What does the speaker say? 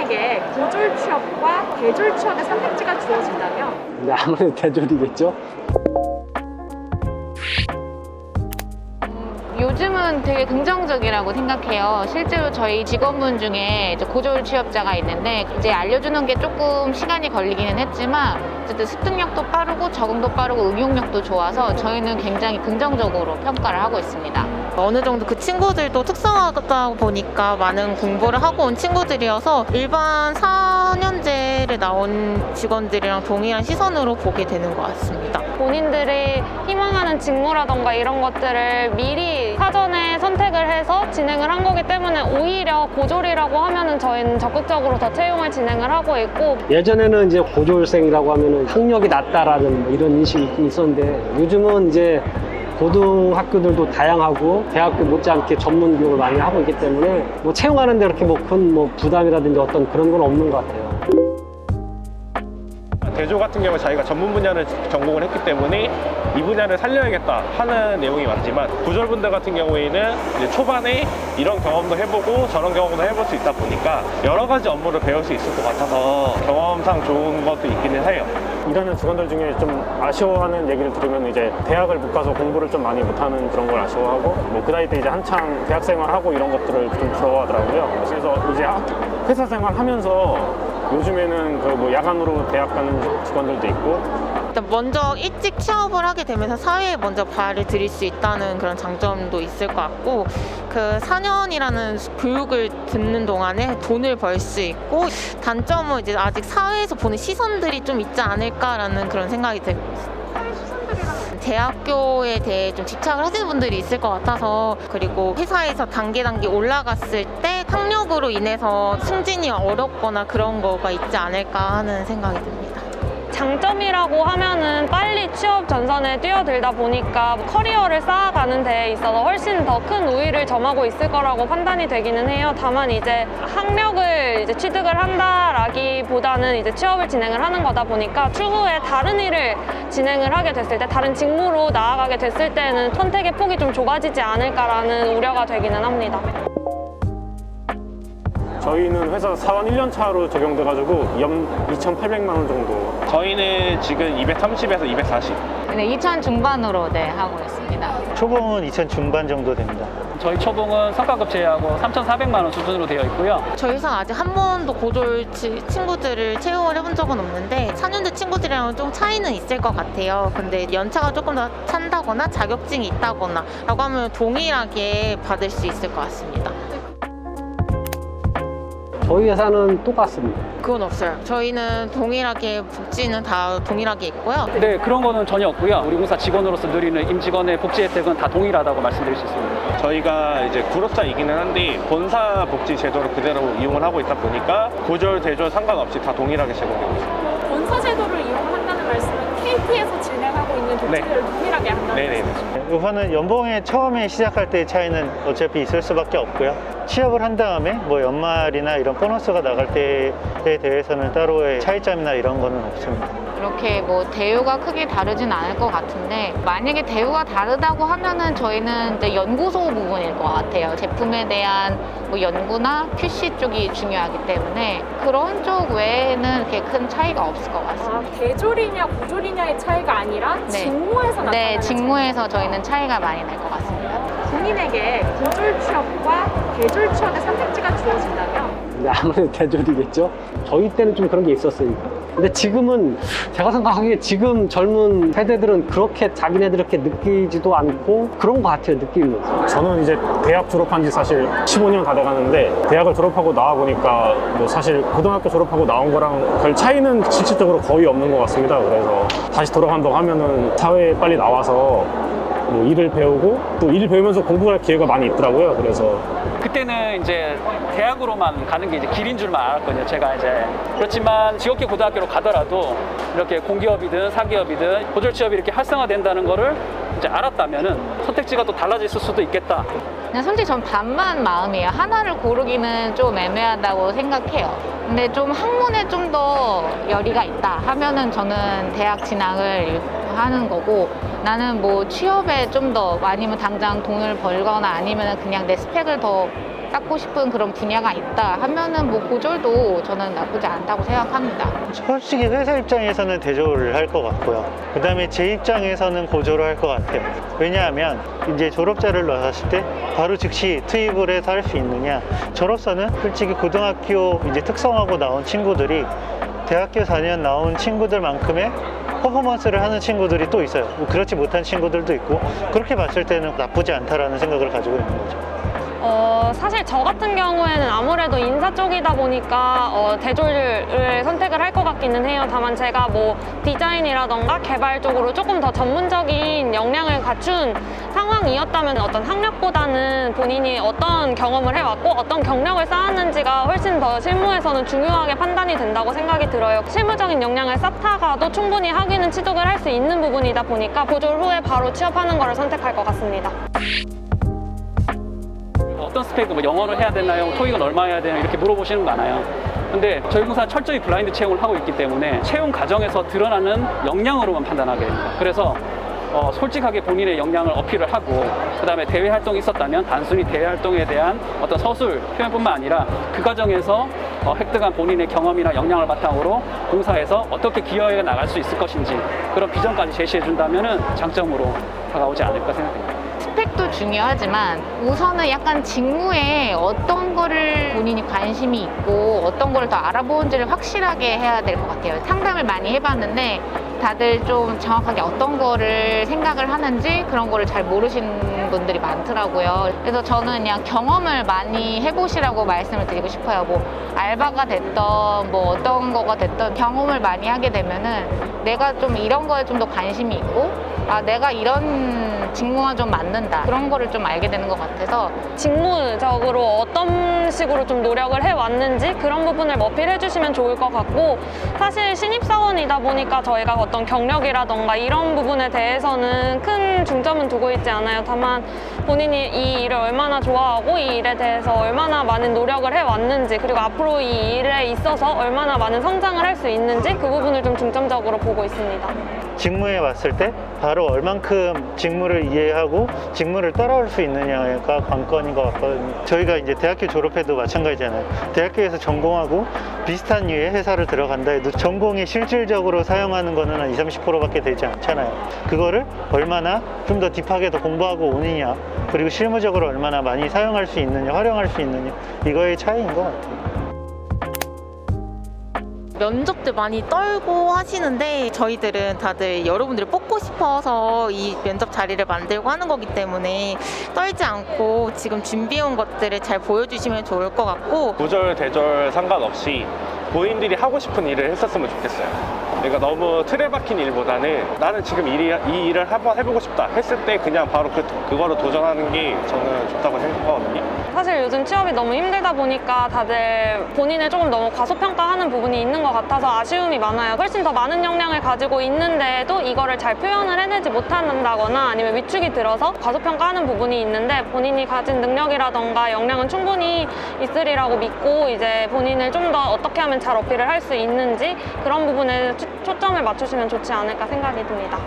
본인에게 고졸 취업과 대졸 취업의 선택지가 주어진다면? 근데 아무래도 대졸이겠죠? 요즘은 되게 긍정적이라고 생각해요. 실제로 저희 직원분 중에 이제 고졸 취업자가 있는데 이제 알려주는 게 조금 시간이 걸리기는 했지만 어쨌든 습득력도 빠르고 적응도 빠르고 응용력도 좋아서 저희는 굉장히 긍정적으로 평가를 하고 있습니다. 어느 정도 그 친구들도 특성화다 보니까 많은 공부를 하고 온 친구들이어서 일반 4년제를 나온 직원들이랑 동일한 시선으로 보게 되는 것 같습니다. 본인들이 희망하는 직무라던가 이런 것들을 미리 사전에 선택을 해서 진행을 한 거기 때문에 오히려 고졸이라고 하면은 저희는 적극적으로 더 채용을 진행을 하고 있고, 예전에는 이제 고졸생이라고 하면은 학력이 낮다라는 이런 인식이 있었는데 요즘은 이제 고등학교들도 다양하고 대학교 못지않게 전문 교육을 많이 하고 있기 때문에 뭐 채용하는데 그렇게 큰 부담이라든지 어떤 그런 건 없는 것 같아요. 대졸 같은 경우에 자기가 전문 분야를 전공을 했기 때문에 이 분야를 살려야겠다 하는 내용이 맞지만 고졸분들 같은 경우에는 이제 초반에 이런 경험도 해보고 저런 경험도 해볼 수 있다 보니까 여러 가지 업무를 배울 수 있을 것 같아서 경험상 좋은 것도 있기는 해요. 일하는 직원들 중에 좀 아쉬워하는 얘기를 들으면 이제 대학을 못 가서 공부를 좀 많이 못하는 그런 걸 아쉬워하고 뭐 그 나이 때 이제 한창 대학생활하고 이런 것들을 좀 부러워하더라고요. 그래서 이제 회사 생활 하면서 요즘에는 그 뭐 야간으로 대학 가는 직원들도 있고, 일단 먼저 일찍 취업을 하게 되면서 사회에 먼저 발을 들일 수 있다는 그런 장점도 있을 것 같고, 그 4년이라는 교육을 듣는 동안에 돈을 벌 수 있고, 단점은 이제 아직 사회에서 보는 시선들이 좀 있지 않을까라는 그런 생각이 듭니다. 대학교에 대해 좀 집착을 하시는 분들이 있을 것 같아서, 그리고 회사에서 단계 올라갔을 때 학력으로 인해서 승진이 어렵거나 그런 거가 있지 않을까 하는 생각이 듭니다. 장점이라고 하면은 빨리 취업 전선에 뛰어들다 보니까 커리어를 쌓아가는 데 있어서 훨씬 더 큰 우위를 점하고 있을 거라고 판단이 되기는 해요. 다만 이제 학력을 이제 취득을 한다라기보다는 이제 취업을 진행을 하는 거다 보니까 추후에 다른 일을 진행을 하게 됐을 때, 다른 직무로 나아가게 됐을 때는 선택의 폭이 좀 좁아지지 않을까라는 우려가 되기는 합니다. 저희는 회사 사원 1년 차로 적용돼가지고 연 2,800만 원 정도. 저희는 지금 230에서 240. 네, 2천 중반으로 하고 있습니다. 초봉은 2천 중반 정도 됩니다. 저희 초봉은 성과급 제외하고 3,400만 원 수준으로 되어 있고요. 저희 회사는 아직 한 번도 고졸 친구들을 채용을 해본 적은 없는데 4년제 친구들이랑은 좀 차이는 있을 것 같아요. 근데 연차가 조금 더 찬다거나 자격증이 있다거나 라고 하면 동일하게 받을 수 있을 것 같습니다. 저희 회사는 똑같습니다. 그건 없어요. 저희는 동일하게 복지는 다 동일하게 있고요. 네, 그런 거는 전혀 없고요. 우리 공사 직원으로서 누리는 임직원의 복지 혜택은 다 동일하다고 말씀드릴 수 있습니다. 저희가 이제 그룹사이기는 한데 본사 복지 제도를 그대로 이용을 하고 있다 보니까 고졸, 대졸 상관없이 다 동일하게 제공되고 있습니다. 본사 제도를 이용한다는 말씀은 KT에서 진행하고 있는 복지를 동일하게 한다는 네네. 말씀이죠? 우선은 연봉에 처음에 시작할 때의 차이는 어차피 있을 수밖에 없고요. 취업을 한 다음에 뭐 연말이나 이런 보너스가 나갈 때에 대해서는 따로의 차이점이나 이런 거는 없습니다. 이렇게 뭐 대우가 크게 다르진 않을 것 같은데, 만약에 대우가 다르다고 하면은 저희는 이제 연구소 부분일 것 같아요. 제품에 대한 뭐 연구나 QC 쪽이 중요하기 때문에 그런 쪽 외에는 그렇게 큰 차이가 없을 것 같습니다. 대졸이냐 고졸이냐의 차이가 아니라 직무에서 나타나는 네, 직무에서 저희는 차이가 많이 날 것 같습니다. 본인에게 고졸 취업과 대졸 취업의 선택지가 주어진다면? 근데 아무래도 대졸이겠죠? 저희 때는 좀 그런 게 있었으니까. 근데 지금은 제가 생각하기에 지금 젊은 세대들은 그렇게 자기네들 이렇게 느끼지도 않고 그런 것 같아요, 느끼면서. 저는 이제 대학 졸업한 지 사실 15년 다 돼가는데, 대학을 졸업하고 나와 보니까 뭐 사실 고등학교 졸업하고 나온 거랑 별 차이는 실질적으로 거의 없는 것 같습니다. 그래서 다시 돌아간다고 하면은 사회에 빨리 나와서 뭐 일을 배우고 또 일을 배우면서 공부할 기회가 많이 있더라고요. 그래서 그때는 이제 대학으로만 가는 게 이제 길인 줄만 알았거든요, 제가 이제. 그렇지만 직업계 고등학교로 가더라도 이렇게 공기업이든 사기업이든 고졸 취업이 이렇게 활성화된다는 거를 이제 알았다면은 선택지가 또 달라졌을 수도 있겠다. 그냥 솔직히 전 반반 마음이에요. 하나를 고르기는 좀 애매하다고 생각해요. 근데 좀 학문에 좀 더 열의가 있다 하면은 저는 대학 진학을 하는 거고, 나는 뭐 취업에 좀 더, 아니면 당장 돈을 벌거나 아니면 그냥 내 스펙을 더 쌓고 싶은 그런 분야가 있다 하면은 뭐 고졸도 저는 나쁘지 않다고 생각합니다. 솔직히 회사 입장에서는 대졸을 할 것 같고요. 그 다음에 제 입장에서는 고졸을 할 것 같아요. 왜냐하면 이제 졸업자를 넣었을 때 바로 즉시 투입을 해서 할 수 있느냐. 저로서는 솔직히 고등학교 이제 특성화고 나온 친구들이 대학교 4년 나온 친구들만큼의 퍼포먼스를 하는 친구들이 또 있어요. 뭐 그렇지 못한 친구들도 있고, 그렇게 봤을 때는 나쁘지 않다라는 생각을 가지고 있는 거죠. 사실 저 같은 경우에는 아무래도 인사 쪽이다 보니까 대졸을 선택을 할 것 같기는 해요. 다만 제가 뭐 디자인이라던가 개발 쪽으로 조금 더 전문적인 역량을 갖춘 상황이었다면 어떤 학력보다는 본인이 어떤 경험을 해왔고 어떤 경력을 쌓았는지가 훨씬 더 실무에서는 중요하게 판단이 된다고 생각이 들어요. 실무적인 역량을 쌓다가도 충분히 학위는 취득을 할 수 있는 부분이다 보니까 고졸 후에 바로 취업하는 것을 선택할 것 같습니다. 어떤 스펙, 뭐 영어를 해야 되나요? 토익은 얼마 해야 되나요? 이렇게 물어보시는 거 많아요. 근데 저희 회사 철저히 블라인드 채용을 하고 있기 때문에 채용 과정에서 드러나는 역량으로만 판단하게 됩니다. 그래서 솔직하게 본인의 역량을 어필을 하고, 그 다음에 대외 활동이 있었다면 단순히 대외 활동에 대한 어떤 서술 표현뿐만 아니라 그 과정에서 획득한 본인의 경험이나 역량을 바탕으로 공사에서 어떻게 기여해 나갈 수 있을 것인지 그런 비전까지 제시해 준다면 장점으로 다가오지 않을까 생각합니다. 스펙도 중요하지만 우선은 약간 직무에 어떤 거를 본인이 관심이 있고 어떤 거를 더 알아보는지를 확실하게 해야 될 것 같아요. 상담을 많이 해봤는데 다들 좀 정확하게 어떤 거를 생각을 하는지 그런 거를 잘 모르시는 분들이 많더라고요. 그래서 저는 그냥 경험을 많이 해보시라고 말씀을 드리고 싶어요. 뭐 알바가 됐던 뭐 어떤 거가 됐던 경험을 많이 하게 되면은 내가 좀 이런 거에 좀 더 관심이 있고 내가 이런 직무와 좀 맞는다, 그런 거를 좀 알게 되는 것 같아서 직무적으로 어떤 식으로 좀 노력을 해왔는지 그런 부분을 어필해 주시면 좋을 것 같고, 사실 신입사원이다 보니까 저희가 어떤 경력이라던가 이런 부분에 대해서는 큰 중점은 두고 있지 않아요. 다만 본인이 이 일을 얼마나 좋아하고 이 일에 대해서 얼마나 많은 노력을 해왔는지, 그리고 앞으로 이 일에 있어서 얼마나 많은 성장을 할 수 있는지 그 부분을 좀 중점적으로 보고 있습니다. 직무에 왔을 때 바로 얼만큼 직무를 이해하고 직무를 따라올 수 있느냐가 관건인 것 같거든요. 저희가 이제 대학교 졸업해도 마찬가지잖아요. 대학교에서 전공하고 비슷한 류의 회사를 들어간다 해도 전공이 실질적으로 사용하는 거는 한 20-30%밖에 되지 않잖아요. 그거를 얼마나 좀 더 딥하게 더 공부하고 오느냐, 그리고 실무적으로 얼마나 많이 사용할 수 있느냐, 활용할 수 있느냐, 이거의 차이인 것 같아요. 면접들 많이 떨고 하시는데 저희들은 다들 여러분들을 뽑고 싶어서 이 면접 자리를 만들고 하는 거기 때문에 떨지 않고 지금 준비해온 것들을 잘 보여주시면 좋을 것 같고, 고졸, 대졸 상관없이 본인들이 하고 싶은 일을 했었으면 좋겠어요. 그러니까 너무 틀에 박힌 일보다는 나는 지금 이 일을 한번 해보고 싶다 했을 때 그냥 바로 그거로 도전하는 게 저는 좋다고 생각하거든요. 사실 요즘 취업이 너무 힘들다 보니까 다들 본인을 조금 너무 과소평가하는 부분이 있는 것 같아서 아쉬움이 많아요. 훨씬 더 많은 역량을 가지고 있는데도 이거를 잘 표현을 해내지 못한다거나 아니면 위축이 들어서 과소평가하는 부분이 있는데, 본인이 가진 능력이라던가 역량은 충분히 있으리라고 믿고 이제 본인을 좀 더 어떻게 하면 잘 어필을 할 수 있는지 그런 부분에 초점을 맞추시면 좋지 않을까 생각이 듭니다.